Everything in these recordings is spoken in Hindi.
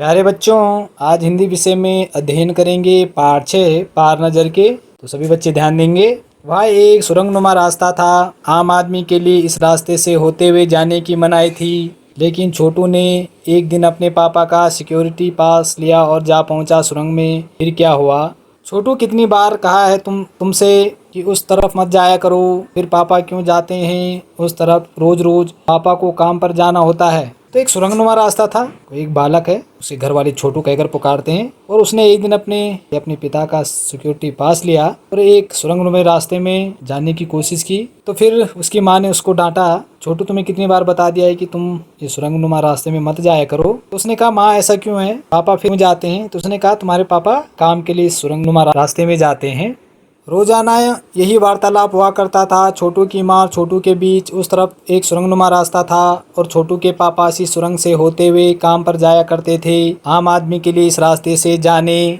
प्यारे बच्चों, आज हिंदी विषय में अध्ययन करेंगे पाठ 6 पार नज़र के। तो सभी बच्चे ध्यान देंगे। वह एक सुरंगनुमा रास्ता था। आम आदमी के लिए इस रास्ते से होते हुए जाने की मनाही थी, लेकिन छोटू ने एक दिन अपने पापा का सिक्योरिटी पास लिया और जा पहुंचा सुरंग में। फिर क्या हुआ? छोटू, कितनी बार कहा है तुमसे कि उस तरफ मत जाया करो। फिर पापा क्यों जाते हैं उस तरफ? रोज रोज पापा को काम पर जाना होता है। तो एक सुरंगनुमा रास्ता था। एक बालक है, उसके घर वाले छोटू कहकर पुकारते हैं, और उसने एक दिन अपने पिता का सिक्योरिटी पास लिया और एक सुरंगनुमा रास्ते में जाने की कोशिश की। तो फिर उसकी माँ ने उसको डांटा, छोटू तुम्हें कितनी बार बता दिया है कि तुम ये सुरंगनुमा रास्ते में मत जाया करो। तो उसने कहा, माँ ऐसा क्यों है? पापा फिर जाते हैं। तो उसने कहा, तुम्हारे पापा काम के लिए इस सुरंगनुमा रास्ते में जाते हैं। रोजाना यही वार्तालाप हुआ करता था छोटू की माँ और छोटू के बीच। उस तरफ एक सुरंगनुमा रास्ता था और छोटू के पापा इसी सुरंग से होते हुए काम पर जाया करते थे। आम आदमी के लिए इस रास्ते से जाने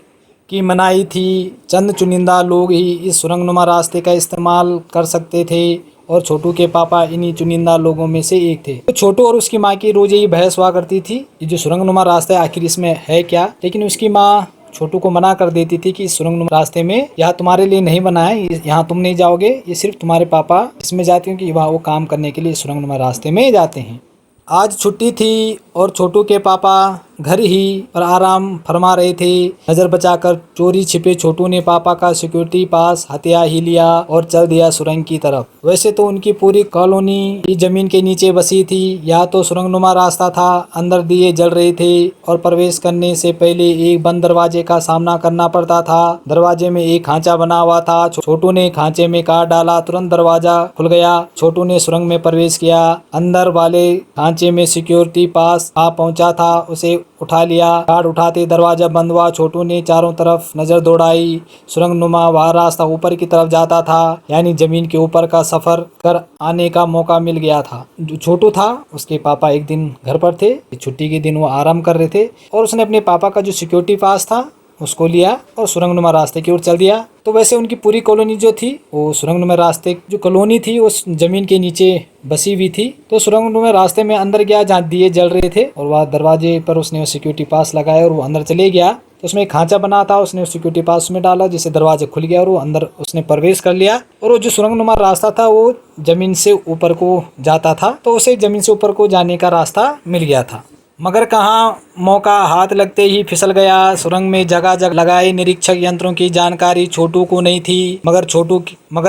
की मनाही थी। चंद चुनिंदा लोग ही इस सुरंगनुमा रास्ते का इस्तेमाल कर सकते थे और छोटू के पापा इन्हीं चुनिंदा लोगों में से एक थे। तो छोटू और उसकी माँ की रोज यही बहस हुआ करती थी, ये जो सुरंगनुमा रास्ता है आखिर इसमें है क्या। लेकिन उसकी माँ छोटू को मना कर देती थी कि इस सुरंगनुमा रास्ते में यहाँ तुम्हारे लिए नहीं बना है, यहाँ तुम नहीं जाओगे, ये सिर्फ तुम्हारे पापा इसमें जाते हैं कि वहाँ वो काम करने के लिए सुरंगनुमा रास्ते में जाते हैं। आज छुट्टी थी और छोटू के पापा घर ही पर आराम फरमा रहे थे। नजर बचाकर चोरी छिपे छोटू ने पापा का सिक्योरिटी पास हथिया ही लिया और चल दिया सुरंग की तरफ। वैसे तो उनकी पूरी कॉलोनी की जमीन के नीचे बसी थी। यह तो सुरंगनुमा रास्ता था। अंदर दिए जल रहे थे और प्रवेश करने से पहले एक बंद दरवाजे का सामना करना पड़ता था। दरवाजे में एक खांचा बना हुआ था। छोटू ने खांचे में काट डाला, तुरंत दरवाजा खुल गया। छोटू ने सुरंग में प्रवेश किया। अंदर वाले खांचे में सिक्योरिटी पास आ पहुंचा था, उसे उठा लिया। कार्ड उठाते दरवाजा बंद हुआ। छोटू ने चारों तरफ नजर दौड़ाई। सुरंगनुमा वह रास्ता ऊपर की तरफ जाता था, यानी जमीन के ऊपर का सफर कर आने का मौका मिल गया था। जो छोटू था उसके पापा एक दिन घर पर थे। छुट्टी के दिन वो आराम कर रहे थे और उसने अपने पापा का जो सिक्योरिटी पास था उसको लिया और सुरंगनुमा रास्ते की ओर चल दिया। तो वैसे उनकी पूरी कॉलोनी जो थी वो सुरंगनुमा रास्ते जो कॉलोनी थी उस जमीन के नीचे बसी हुई थी। तो सुरंगनुमा रास्ते में अंदर गया जहाँ दिए जल रहे थे और वह दरवाजे पर उसने सिक्योरिटी पास लगाया और वो अंदर चले गया। तो उसमें एक खांचा बना था, उसने सिक्योरिटी पास में डाला जिससे दरवाजा खुल गया और वो अंदर उसने प्रवेश कर लिया। और वो जो सुरंगनुमा रास्ता था वो जमीन से ऊपर को जाता था, तो उसे जमीन से ऊपर को जाने का रास्ता मिल गया था। मगर कहाँ मौका हाथ लगते ही फिसल गया। सुरंग में जगह जगह लगाए निरीक्षक यंत्रों की जानकारी छोटू को नहीं थी। मगर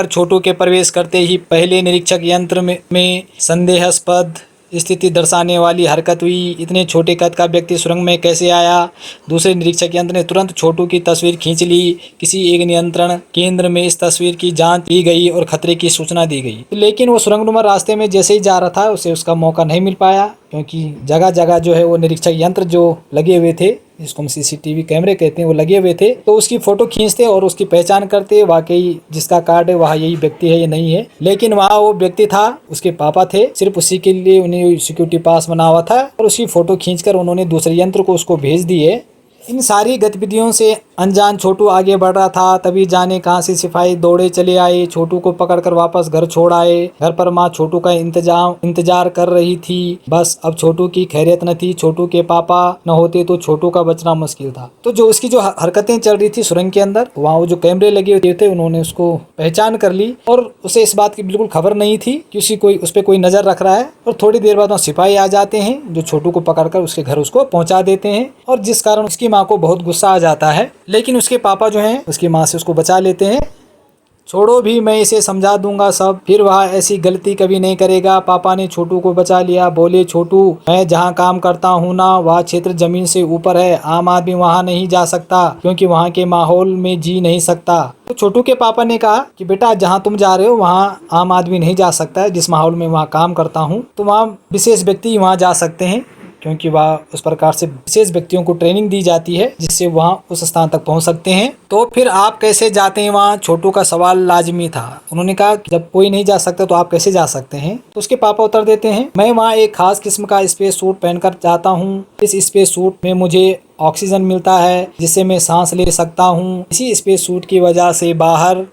छोटू के प्रवेश करते ही पहले निरीक्षक यंत्र में संदेहास्पद स्थिति दर्शाने वाली हरकत हुई। इतने छोटे कद का व्यक्ति सुरंग में कैसे आया? दूसरे निरीक्षक यंत्र ने तुरंत छोटू की तस्वीर खींच ली। किसी एक नियंत्रण केंद्र में इस तस्वीर की जांच की गई और खतरे की सूचना दी गई। लेकिन वो सुरंगनुमा रास्ते में जैसे ही जा रहा था उसे उसका मौका नहीं मिल पाया, क्योंकि जगह जगह जो है वो निरीक्षक यंत्र जो लगे हुए थे, जिसको हम सीसीटीवी कैमरे कहते हैं, वो लगे हुए थे। तो उसकी फोटो खींचते और उसकी पहचान करते, वाकई जिसका कार्ड है वहाँ यही व्यक्ति है या नहीं है। लेकिन वहाँ वो व्यक्ति था, उसके पापा थे। सिर्फ उसी के लिए उन्हें सिक्योरिटी पास बना हुआ था और उसकी फोटो खींचकर उन्होंने दूसरे यंत्र को उसको भेज दिए। इन सारी गतिविधियों से अनजान छोटू आगे बढ़ रहा था। तभी जाने कहां से सिपाही दौड़े चले आए, छोटू को पकड़कर वापस घर छोड़ आए। घर पर माँ छोटू का इंतजार कर रही थी। बस अब छोटू की खैरियत न थी। छोटू के पापा न होते तो छोटू का बचना मुश्किल था। तो जो उसकी जो हरकतें चल रही थी सुरंग के अंदर, वहाँ वो जो कैमरे लगे हुए थे उन्होंने उसको पहचान कर ली और उसे इस बात की बिल्कुल खबर नहीं थी कि उस पर कोई नजर रख रहा है। और थोड़ी देर बाद वहाँ सिपाही आ जाते हैं जो छोटू को पकड़कर उसके घर उसको पहुंचा देते हैं, और जिस कारण उसकी माँ को बहुत गुस्सा आ जाता है। लेकिन उसके पापा जो हैं उसकी माँ से उसको बचा लेते हैं। छोड़ो भी, मैं इसे समझा दूंगा सब, फिर वह ऐसी गलती कभी नहीं करेगा। पापा ने छोटू को बचा लिया। बोले, छोटू मैं जहाँ काम करता हूँ ना, वह क्षेत्र जमीन से ऊपर है। आम आदमी वहाँ नहीं जा सकता क्योंकि वहाँ के माहौल में जी नहीं सकता। तो छोटू के पापा ने कहा कि बेटा जहाँ तुम जा रहे हो वहाँ आम आदमी नहीं जा सकता है। जिस माहौल में वहाँ काम करता हूँ तो वहाँ विशेष व्यक्ति वहाँ जा सकते हैं, क्योंकि वह उस प्रकार से विशेष व्यक्तियों को ट्रेनिंग दी जाती है जिससे वहाँ उस स्थान तक पहुँच सकते हैं। तो फिर आप कैसे जाते हैं वहाँ? छोटू का सवाल लाजमी था। उन्होंने कहा कि जब कोई नहीं जा सकता तो आप कैसे जा सकते हैं? तो उसके पापा उत्तर देते हैं, मैं वहाँ एक खास किस्म का स्पेस सूट पहनकर जाता हूँ। इस स्पेस सूट में मुझे ऑक्सीजन मिलता है जिससे मैं सांस ले सकता हूँ। इसी स्पेस सूट की वजह से बाहर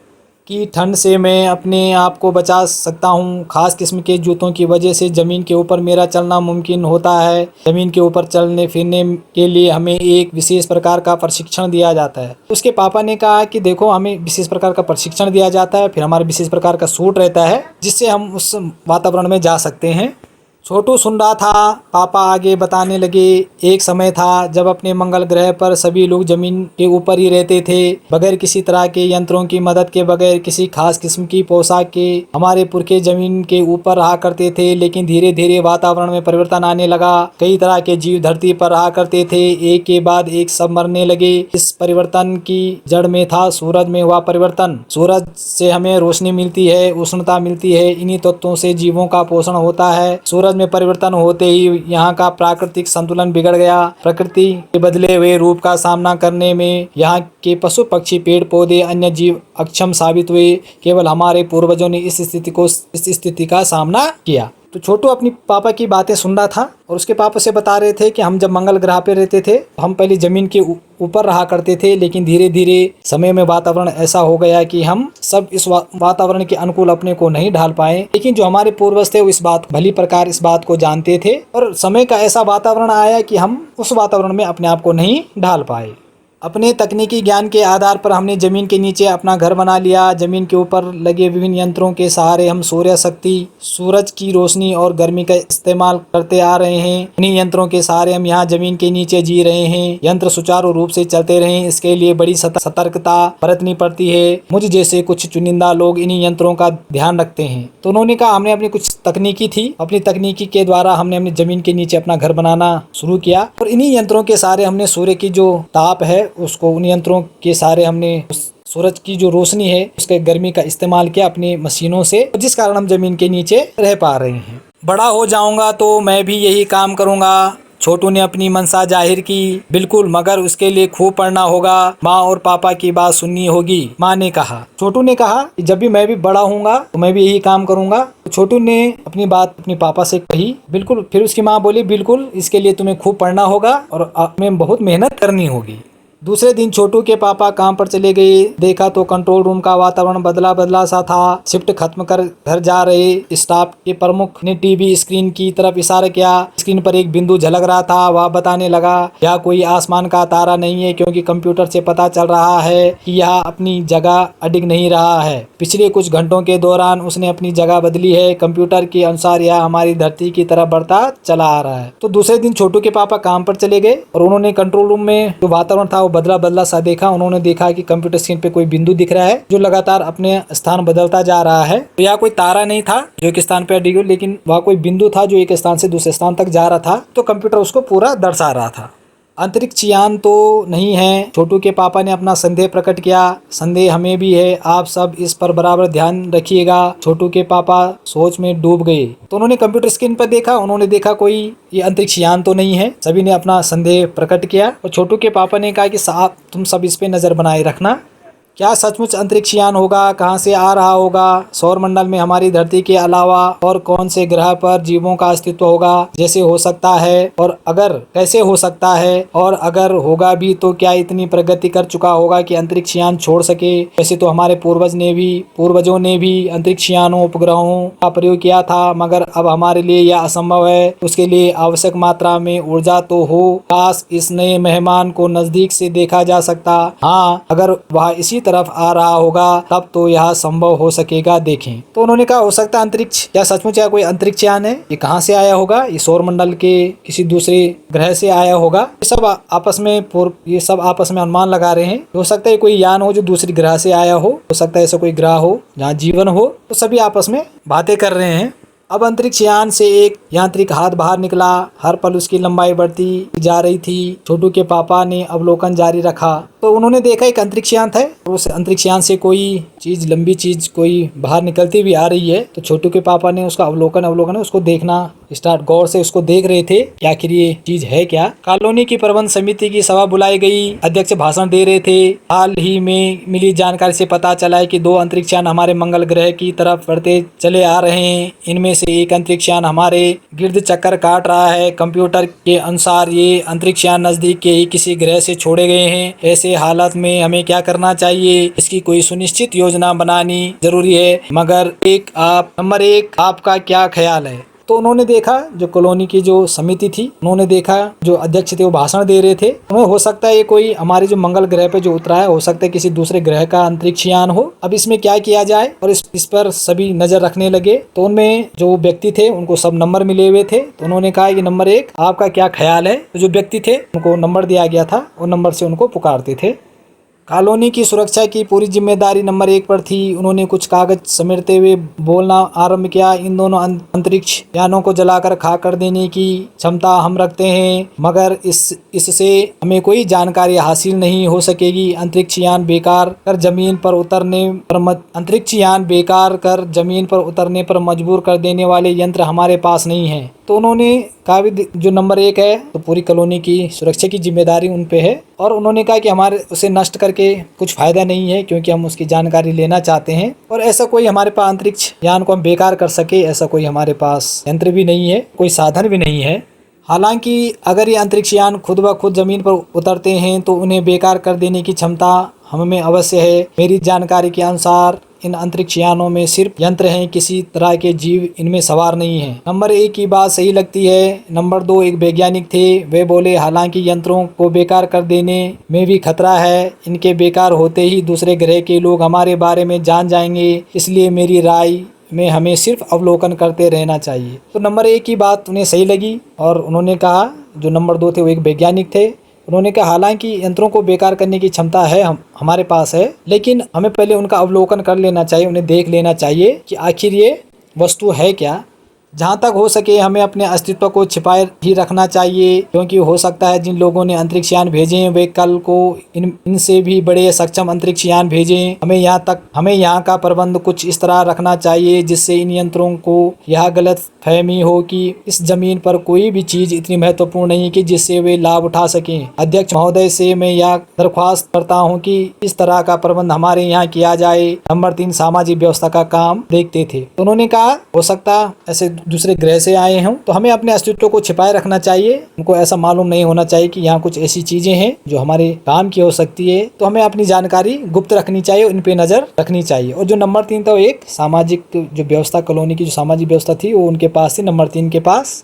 कि ठंड से मैं अपने आप को बचा सकता हूँ। खास किस्म के जूतों की वजह से ज़मीन के ऊपर मेरा चलना मुमकिन होता है। ज़मीन के ऊपर चलने फिरने के लिए हमें एक विशेष प्रकार का प्रशिक्षण दिया जाता है। उसके पापा ने कहा कि देखो, हमें विशेष प्रकार का प्रशिक्षण दिया जाता है, फिर हमारे विशेष प्रकार का सूट रहता है जिससे हम उस वातावरण में जा सकते हैं। छोटू सुन रहा था। पापा आगे बताने लगे, एक समय था जब अपने मंगल ग्रह पर सभी लोग जमीन के ऊपर ही रहते थे, बगैर किसी तरह के यंत्रों की मदद के, बगैर किसी खास किस्म की पोशाक के। हमारे पुरखे जमीन के ऊपर रहा करते थे, लेकिन धीरे धीरे वातावरण में परिवर्तन आने लगा। कई तरह के जीव धरती पर रहा करते थे, एक के बाद एक सब मरने लगे। इस परिवर्तन की जड़ में था सूरज में हुआ परिवर्तन। सूरज से हमें रोशनी मिलती है, उष्णता मिलती है, इन्हीं तत्वों से जीवों का पोषण होता है। सूरज में परिवर्तन होते ही यहाँ का प्राकृतिक संतुलन बिगड़ गया। प्रकृति के बदले हुए रूप का सामना करने में यहाँ के पशु पक्षी, पेड़ पौधे, अन्य जीव अक्षम साबित हुए। केवल हमारे पूर्वजों ने इस स्थिति का सामना किया। तो छोटू अपनी पापा की बातें सुन रहा था और उसके पापा से बता रहे थे कि हम जब मंगल ग्रह पे रहते थे, हम पहले जमीन के ऊपर रहा करते थे, लेकिन धीरे धीरे समय में वातावरण ऐसा हो गया कि हम सब इस वातावरण के अनुकूल अपने को नहीं ढाल पाए। लेकिन जो हमारे पूर्वज थे वो इस बात भली प्रकार इस बात को जानते थे, और समय का ऐसा वातावरण आया कि हम उस वातावरण में अपने आप को नहीं ढाल पाए। अपने तकनीकी ज्ञान के आधार पर हमने ज़मीन के नीचे अपना घर बना लिया। ज़मीन के ऊपर लगे विभिन्न यंत्रों के सहारे हम सूर्य शक्ति, सूरज की रोशनी और गर्मी का इस्तेमाल करते आ रहे हैं। इन्हीं यंत्रों के सहारे हम यहाँ ज़मीन के नीचे जी रहे हैं। यंत्र सुचारू रूप से चलते रहें, इसके लिए बड़ी सतर्कता बरतनी पड़ती है। मुझ जैसे कुछ चुनिंदा लोग इन्हीं यंत्रों का ध्यान रखते हैं। तो उन्होंने कहा, हमने अपनी कुछ तकनीकी थी, अपनी तकनीकी के द्वारा हमने अपनी ज़मीन के नीचे अपना घर बनाना शुरू किया, और इन्हीं यंत्रों के सहारे हमने सूर्य की जो ताप है उसको, उन यंत्रों के सहारे हमने सूरज की जो रोशनी है उसके गर्मी का इस्तेमाल किया अपनी मशीनों से, जिस कारण हम जमीन के नीचे रह पा रहे हैं। बड़ा हो जाऊंगा तो मैं भी यही काम करूंगा। छोटू ने अपनी मंशा जाहिर की। बिल्कुल, मगर उसके लिए खूब पढ़ना होगा। माँ और पापा की बात सुननी होगी, माँ ने कहा। छोटू ने कहा कि जब भी मैं भी बड़ा होऊंगा तो मैं भी यही काम करूंगा। छोटू ने अपनी बात अपने पापा से कही। बिल्कुल। फिर उसकी माँ बोली, बिल्कुल, इसके लिए तुम्हें खूब पढ़ना होगा और हमें बहुत मेहनत करनी होगी। दूसरे दिन छोटू के पापा काम पर चले गए। देखा तो कंट्रोल रूम का वातावरण बदला बदला सा था। शिफ्ट खत्म कर घर जा रहे स्टाफ के प्रमुख ने टीवी स्क्रीन की तरफ इशारा किया। स्क्रीन पर एक बिंदु झलक रहा था। वह बताने लगा, यह कोई आसमान का तारा नहीं है, क्योंकि कंप्यूटर से पता चल रहा है कि यह अपनी जगह अडिग नहीं रहा है। पिछले कुछ घंटों के दौरान उसने अपनी जगह बदली है। कंप्यूटर के अनुसार यह हमारी धरती की तरफ बढ़ता चला आ रहा है। तो दूसरे दिन छोटू के पापा काम पर चले गए और उन्होंने कंट्रोल रूम में जो वातावरण था बदला बदला सा देखा। उन्होंने देखा कि कंप्यूटर स्क्रीन पे कोई बिंदु दिख रहा है जो लगातार अपने स्थान बदलता जा रहा है। तो यह कोई तारा नहीं था जो एक स्थान पे अडिग, लेकिन वह कोई बिंदु था जो एक स्थान से दूसरे स्थान तक जा रहा था। तो कंप्यूटर उसको पूरा दर्शा रहा था। अंतरिक्ष यान तो नहीं है, छोटू के पापा ने अपना संदेह प्रकट किया। संदेह हमें भी है, आप सब इस पर बराबर ध्यान रखिएगा। छोटू के पापा सोच में डूब गए। तो उन्होंने कंप्यूटर स्क्रीन पर देखा, उन्होंने देखा कोई ये अंतरिक्ष यान तो नहीं है। सभी ने अपना संदेह प्रकट किया और छोटू के पापा ने कहा कि साहब, तुम सब इस पे नजर बनाए रखना। क्या सचमुच अंतरिक्ष यान होगा? कहाँ से आ रहा होगा? सौर मंडल में हमारी धरती के अलावा और कौन से ग्रह पर जीवों का अस्तित्व होगा? जैसे हो सकता है, और अगर कैसे हो सकता है, और अगर होगा भी तो क्या इतनी प्रगति कर चुका होगा कि अंतरिक्ष यान छोड़ सके? वैसे तो हमारे पूर्वजों ने भी अंतरिक्ष यानों, उपग्रहों का प्रयोग किया था, मगर अब हमारे लिए यह असंभव है। उसके लिए आवश्यक मात्रा में ऊर्जा तो हो। काश इस नए मेहमान को नजदीक से देखा जा सकता। हाँ, अगर वह इसी तरफ आ रहा होगा तब तो यह संभव हो सकेगा। देखें। तो उन्होंने कहा, हो सकता है अंतरिक्ष, क्या सचमुच या कोई अंतरिक्ष यान है? ये कहाँ से आया होगा? ये सौर मंडल के किसी दूसरे ग्रह से आया होगा। ये सब आपस में अनुमान लगा रहे हैं। हो सकता है कोई यान हो जो दूसरी ग्रह से आया हो सकता है ऐसा कोई ग्रह हो जहाँ जीवन हो। तो सभी आपस में बातें कर रहे हैं। अब अंतरिक्ष यान से एक यांत्रिक हाथ बाहर निकला। हर पल उसकी लंबाई बढ़ती जा रही थी। छोटू के पापा ने अवलोकन जारी रखा तो उन्होंने देखा एक अंतरिक्ष यान था। उस अंतरिक्ष यान से कोई चीज, लंबी चीज कोई बाहर निकलती भी आ रही है। तो छोटू के पापा ने उसका अवलोकन उसको देखना स्टार्ट, गौर से उसको देख रहे थे कि आखिर ये चीज है क्या। कॉलोनी की प्रबंध समिति की सभा बुलाई गई। अध्यक्ष भाषण दे रहे थे। हाल ही में मिली जानकारी से पता चला है कि 2 अंतरिक्ष यान हमारे मंगल ग्रह की तरफ बढ़ते चले आ रहे हैं। इनमें से एक अंतरिक्ष यान हमारे गिर्द चक्कर काट रहा है। कंप्यूटर के अनुसार ये अंतरिक्ष यान नजदीक के ही किसी ग्रह से छोड़े गए हैं। ऐसे ऐसे हालत में हमें क्या करना चाहिए, इसकी कोई सुनिश्चित योजना बनानी जरूरी है। मगर नंबर एक आपका क्या ख्याल है। तो उन्होंने देखा, जो कॉलोनी की जो समिति थी, उन्होंने देखा जो अध्यक्ष थे वो भाषण दे रहे थे। उन्हें हो सकता है ये कोई हमारे जो मंगल ग्रह पे जो उतरा है, हो सकता है किसी दूसरे ग्रह का अंतरिक्ष यान हो। अब इसमें क्या किया जाए, और इस पर सभी नजर रखने लगे। तो उनमें जो व्यक्ति थे उनको सब नंबर मिले हुए थे। तो उन्होंने कहा कि नंबर एक आपका क्या ख्याल है। तो जो व्यक्ति थे उनको नंबर दिया गया था, वो नंबर से उनको पुकारते थे। कॉलोनी की सुरक्षा की पूरी जिम्मेदारी नंबर एक पर थी। उन्होंने कुछ कागज समेटते हुए बोलना आरंभ किया। इन दोनों अंतरिक्ष यानों को जलाकर खाक देने की क्षमता हम रखते हैं, मगर इससे हमें कोई जानकारी हासिल नहीं हो सकेगी। अंतरिक्ष यान बेकार कर जमीन पर उतरने पर मजबूर कर देने वाले यंत्र हमारे पास नहीं है। तो उन्होंने कहा भी जो नंबर एक है, तो पूरी कॉलोनी की सुरक्षा की जिम्मेदारी उन पे है। और उन्होंने कहा कि हमारे उसे नष्ट करके कुछ फायदा नहीं है, क्योंकि हम उसकी जानकारी लेना चाहते हैं। और ऐसा कोई हमारे पास अंतरिक्ष यान को हम बेकार कर सके, ऐसा कोई हमारे पास यंत्र भी नहीं है, कोई साधन भी नहीं है। हालांकि अगर ये अंतरिक्ष यान खुद ब खुद जमीन पर उतरते हैं तो उन्हें बेकार कर देने की क्षमता हमें अवश्य है। मेरी जानकारी के अनुसार इन अंतरिक्ष यानों में सिर्फ यंत्र हैं, किसी तरह के जीव इनमें सवार नहीं हैं। नंबर एक की बात सही लगती है। नंबर दो एक वैज्ञानिक थे, वे बोले हालांकि यंत्रों को बेकार कर देने में भी खतरा है। इनके बेकार होते ही दूसरे ग्रह के लोग हमारे बारे में जान जाएंगे, इसलिए मेरी राय में हमें सिर्फ अवलोकन करते रहना चाहिए। तो नंबर एक की बात उन्हें सही लगी, और उन्होंने कहा, जो नंबर दो थे वो एक वैज्ञानिक थे, उन्होंने कहा हालांकि यंत्रों को बेकार करने की क्षमता है हमारे पास है, लेकिन हमें पहले उनका अवलोकन कर लेना चाहिए, उन्हें देख लेना चाहिए कि आखिर ये वस्तु है क्या। जहाँ तक हो सके हमें अपने अस्तित्व को छिपाए ही रखना चाहिए, क्योंकि हो सकता है जिन लोगों ने अंतरिक्ष यान भेजे हैं वे कल को इनसे भी बड़े सक्षम अंतरिक्ष यान भेजें। हमें यहाँ का प्रबंध कुछ इस तरह रखना चाहिए जिससे इन यंत्रों को यह गलत फहमी हो कि इस जमीन पर कोई भी चीज इतनी महत्वपूर्ण नहीं कि जिससे वे लाभ उठा सकें। अध्यक्ष महोदय से मैं यह दरख्वास्त करता हूँ कि इस तरह का प्रबंध हमारे यहाँ किया जाए। नंबर तीन सामाजिक व्यवस्था का काम देखते थे। तो उन्होंने कहा हो सकता ऐसे दूसरे ग्रह से आए हों, तो हमें अपने अस्तित्व को छिपाए रखना चाहिए। उनको ऐसा मालूम नहीं होना चाहिए कि यहाँ कुछ ऐसी चीजें हैं जो हमारे काम की हो सकती है। तो हमें अपनी जानकारी गुप्त रखनी चाहिए, उन पे नजर रखनी चाहिए। और जो नंबर तीन था वो एक सामाजिक जो व्यवस्था, कॉलोनी की जो सामाजिक व्यवस्था थी वो उनके पास थी, नंबर तीन के पास।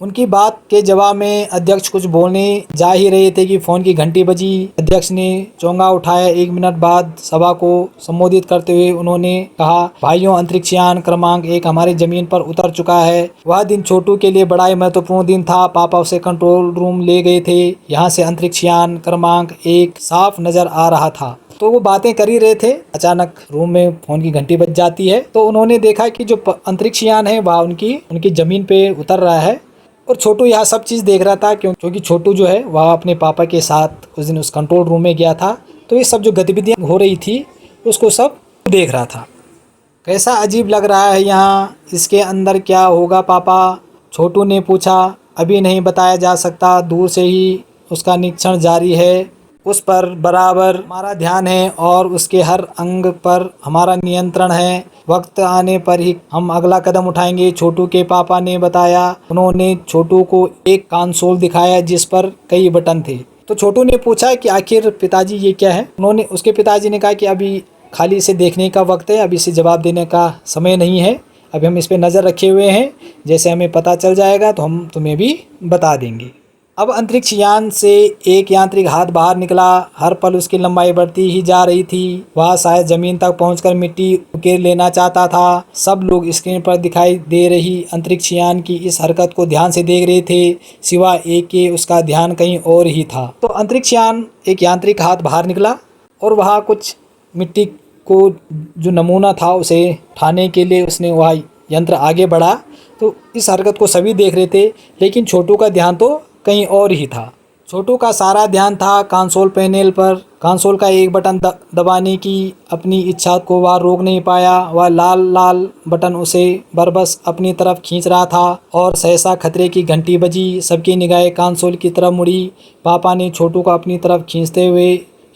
उनकी बात के जवाब में अध्यक्ष कुछ बोलने जा ही रहे थे कि फोन की घंटी बजी। अध्यक्ष ने चोंगा उठाया। 1 मिनट बाद सभा को संबोधित करते हुए उन्होंने कहा, भाइयों, अंतरिक्ष यान क्रमांक 1 हमारे जमीन पर उतर चुका है। वह दिन छोटू के लिए बड़ा ही महत्वपूर्ण दिन था। पापा उसे कंट्रोल रूम ले गए थे। यहाँ से अंतरिक्ष यान क्रमांक 1 साफ नजर आ रहा था। तो वो बातें कर ही रहे थे, अचानक रूम में फोन की घंटी बज जाती है। तो उन्होंने देखा कि जो अंतरिक्ष यान है वह उनकी जमीन पे उतर रहा है। और छोटू यह सब चीज़ देख रहा था, क्योंकि छोटू जो है वह अपने पापा के साथ उस दिन उस कंट्रोल रूम में गया था। तो ये सब जो गतिविधियाँ हो रही थी उसको सब देख रहा था। कैसा अजीब लग रहा है यहाँ, इसके अंदर क्या होगा पापा? छोटू ने पूछा। अभी नहीं बताया जा सकता, दूर से ही उसका निरीक्षण जारी है। उस पर बराबर हमारा ध्यान है और उसके हर अंग पर हमारा नियंत्रण है। वक्त आने पर ही हम अगला कदम उठाएंगे, छोटू के पापा ने बताया। उन्होंने छोटू को एक कंसोल दिखाया जिस पर कई बटन थे। तो छोटू ने पूछा कि आखिर पिताजी ये क्या है? उसके पिताजी ने कहा कि अभी खाली इसे देखने का वक्त है, अभी इसे जवाब देने का समय नहीं है। अभी हम इस पर नज़र रखे हुए हैं, जैसे हमें पता चल जाएगा तो हम तुम्हें भी बता देंगे। अब अंतरिक्ष यान से एक यांत्रिक हाथ बाहर निकला। हर पल उसकी लंबाई बढ़ती ही जा रही थी। वह शायद जमीन तक पहुंचकर मिट्टी उकेर लेना चाहता था। सब लोग स्क्रीन पर दिखाई दे रही अंतरिक्ष यान की इस हरकत को ध्यान से देख रहे थे, सिवाय एक के उसका ध्यान कहीं और ही था। तो अंतरिक्ष यान एक यांत्रिक हाथ बाहर निकला और वह कुछ मिट्टी को जो नमूना था उसे उठाने के लिए उसने वह यंत्र आगे बढ़ा। तो इस हरकत को सभी देख रहे थे, लेकिन छोटू का ध्यान तो कहीं और ही था। छोटू का सारा ध्यान था कंसोल पैनल पर। कंसोल का एक बटन दबाने की अपनी इच्छा को वह रोक नहीं पाया। वह लाल बटन उसे बरबस अपनी तरफ खींच रहा था और सहसा खतरे की घंटी बजी। सबकी निगाहें कंसोल की तरफ मुड़ी। पापा ने छोटू को अपनी तरफ खींचते हुए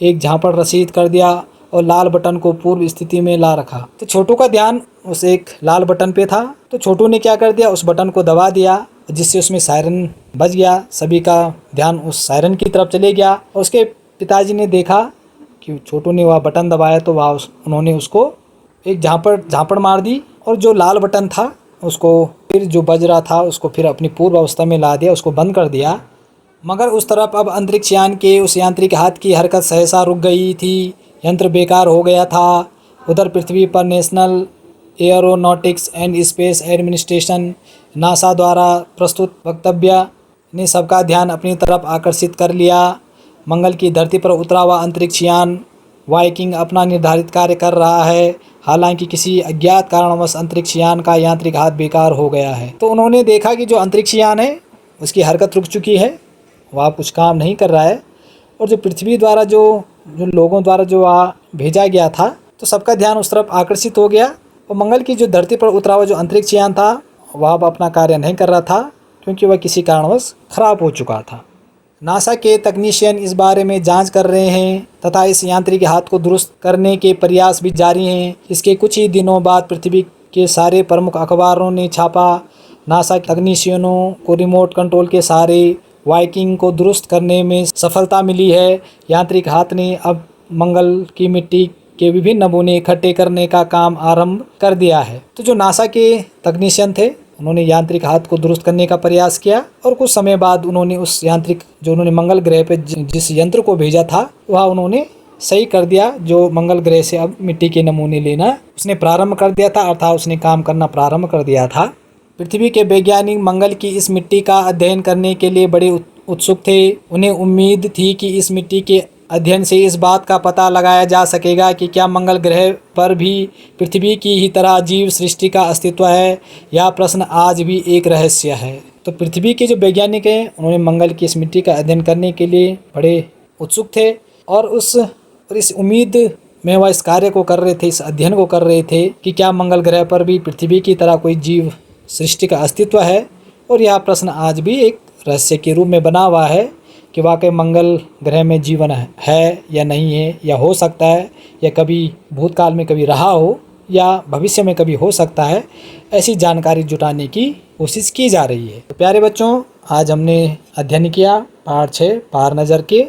एक झापड़ रसीद कर दिया और लाल बटन को पूर्व स्थिति में ला रखा। तो छोटू का ध्यान उस एक लाल बटन पे था। तो छोटू ने क्या कर दिया, उस बटन को दबा दिया, जिससे उसमें सायरन बज गया। सभी का ध्यान उस सायरन की तरफ चले गया और उसके पिताजी ने देखा कि छोटू ने वह बटन दबाया तो उन्होंने उसको एक झापड़ मार दी और जो लाल बटन था उसको फिर जो बज रहा था उसको फिर अपनी पूर्व अवस्था में ला दिया, उसको बंद कर दिया। मगर उस तरफ अब अंतरिक्ष यान के उस यांत्रिक हाथ की हरकत सहसा रुक गई थी, यंत्र बेकार हो गया था। उधर पृथ्वी पर national aeronautics and space administration NASA द्वारा प्रस्तुत वक्तव्य ने सबका ध्यान अपनी तरफ आकर्षित कर लिया। मंगल की धरती पर उतरा हुआ अंतरिक्ष यान वाइकिंग अपना निर्धारित कार्य कर रहा है, हालांकि किसी अज्ञात कारणवश अंतरिक्ष यान का यांत्रिक हाथ बेकार हो गया है। तो उन्होंने देखा कि जो अंतरिक्ष यान है उसकी हरकत रुक चुकी है, वह कुछ काम नहीं कर रहा है। और जो पृथ्वी द्वारा जो लोगों द्वारा जो भेजा गया था तो सबका ध्यान उस तरफ आकर्षित हो गया। और मंगल की जो धरती पर उतरा हुआ जो अंतरिक्ष यान था वह अब अपना कार्य नहीं कर रहा था, क्योंकि वह किसी कारणवश खराब हो चुका था। नासा के तकनीशियन इस बारे में जांच कर रहे हैं तथा इस यांत्रिक हाथ को दुरुस्त करने के प्रयास भी जारी हैं। इसके कुछ ही दिनों बाद पृथ्वी के सारे प्रमुख अखबारों ने छापा, नासा के तकनीशियनों को रिमोट कंट्रोल के सहारे वाइकिंग को दुरुस्त करने में सफलता मिली है। यांत्रिक हाथ ने अब मंगल की मिट्टी के विभिन्न नमूने इकट्ठे करने का काम आरंभ कर दिया है। तो जो नासा के तकनीशियन थे उन्होंने यांत्रिक हाथ को दुरुस्त करने का प्रयास किया और कुछ समय बाद उन्होंने उस यांत्रिक जो उन्होंने मंगल ग्रह पे जिस यंत्र को भेजा था वह उन्होंने सही कर दिया। जो मंगल ग्रह से अब मिट्टी के नमूने लेना उसने प्रारंभ कर दिया था, अर्थात उसने काम करना प्रारंभ कर दिया था। पृथ्वी के वैज्ञानिक मंगल की इस मिट्टी का अध्ययन करने के लिए बड़े उत्सुक थे। उन्हें उम्मीद थी कि इस मिट्टी के अध्ययन से इस बात का पता लगाया जा सकेगा कि क्या मंगल ग्रह पर भी पृथ्वी की ही तरह जीव सृष्टि का अस्तित्व है। यह प्रश्न आज भी एक रहस्य है। तो पृथ्वी के जो वैज्ञानिक हैं उन्होंने मंगल की इस मिट्टी का अध्ययन करने के लिए बड़े उत्सुक थे और इस उम्मीद में वह इस कार्य को कर रहे थे, इस अध्ययन को कर रहे थे कि क्या मंगल ग्रह पर भी पृथ्वी की तरह कोई जीव सृष्टि का अस्तित्व है। और यह प्रश्न आज भी एक रहस्य के रूप में बना हुआ है कि वाकई मंगल ग्रह में जीवन है या नहीं है, या हो सकता है या कभी भूतकाल में कभी रहा हो या भविष्य में कभी हो सकता है। ऐसी जानकारी जुटाने की कोशिश की जा रही है। तो प्यारे बच्चों, आज हमने अध्ययन किया पाठ 6 पार नज़र के,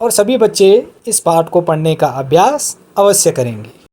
और सभी बच्चे इस पाठ को पढ़ने का अभ्यास अवश्य करेंगे।